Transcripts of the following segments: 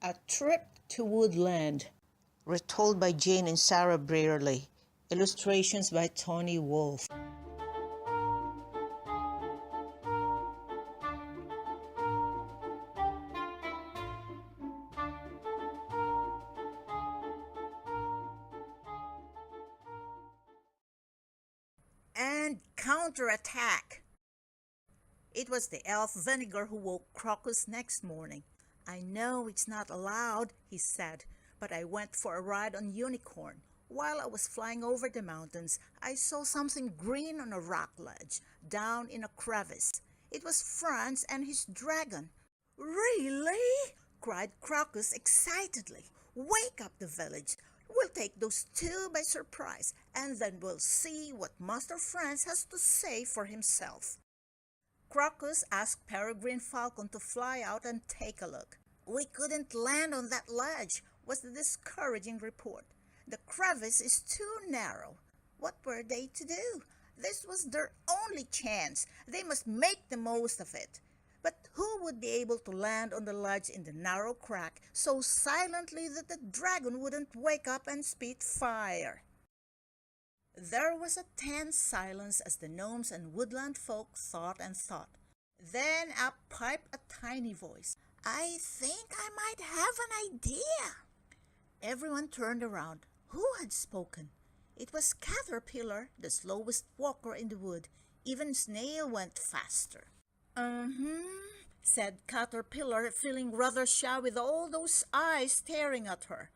A Trip to Woodland, retold by Jane and Sarah Brearley. Illustrations by Tony Wolfe. And counterattack! It was the elf Vinegar who woke Crocus next morning. "I know it's not allowed," he said, "but I went for a ride on Unicorn. While I was flying over the mountains, I saw something green on a rock ledge, down in a crevice. It was Franz and his dragon." "Really?" cried Crocus excitedly. "Wake up the village. We'll take those two by surprise, and then we'll see what Master Franz has to say for himself." Crocus asked Peregrine Falcon to fly out and take a look. "We couldn't land on that ledge," was the discouraging report. "The crevice is too narrow." What were they to do? This was their only chance. They must make the most of it. But who would be able to land on the ledge in the narrow crack so silently that the dragon wouldn't wake up and spit fire? There was a tense silence as the gnomes and woodland folk thought and thought. Then up piped a tiny voice. "I think I might have an idea." Everyone turned around. Who had spoken? It was Caterpillar, the slowest walker in the wood. Even Snail went faster. Said Caterpillar, feeling rather shy with all those eyes staring at her.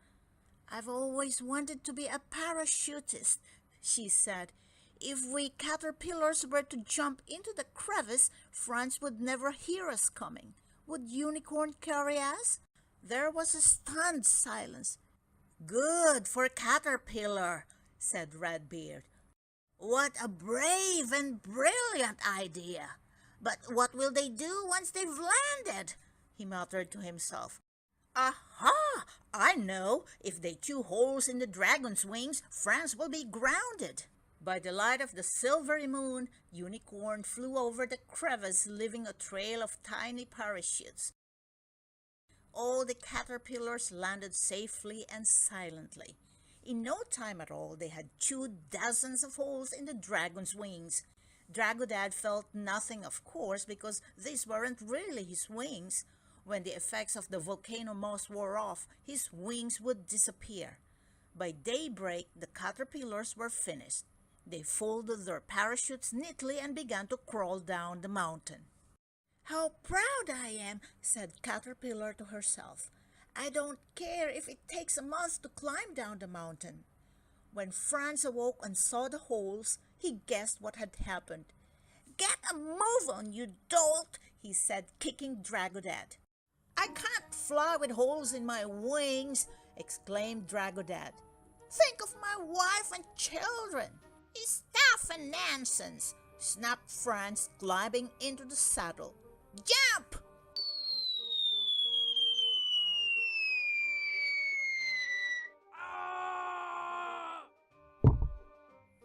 "I've always wanted to be a parachutist," she said. "If we caterpillars were to jump into the crevice, Franz would never hear us coming. Would Unicorn carry us?" There was a stunned silence. "Good for Caterpillar," said Redbeard. "What a brave and brilliant idea! But what will they do once they've landed?" he muttered to himself. "Aha! I know! If they chew holes in the dragon's wings, Franz will be grounded." By the light of the silvery moon, Unicorn flew over the crevice, leaving a trail of tiny parachutes. All the caterpillars landed safely and silently. In no time at all, they had chewed dozens of holes in the dragon's wings. Dragodad felt nothing, of course, because these weren't really his wings. When the effects of the volcano moss wore off, his wings would disappear. By daybreak, the caterpillars were finished. They folded their parachutes neatly and began to crawl down the mountain. "How proud I am," said Caterpillar to herself. "I don't care if it takes a month to climb down the mountain." When Franz awoke and saw the holes, he guessed what had happened. "Get a move on, you dolt," he said, kicking Dragodad. "I can't fly with holes in my wings," exclaimed Dragodad. "Think of my wife and children." "Stuff and nonsense," snapped Franz, climbing into the saddle. "Jump!"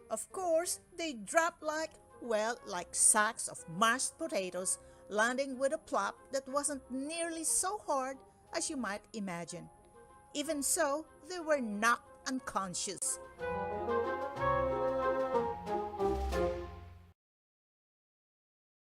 Of course, they dropped like sacks of mashed potatoes, landing with a plop that wasn't nearly so hard as you might imagine. Even so, they were knocked unconscious.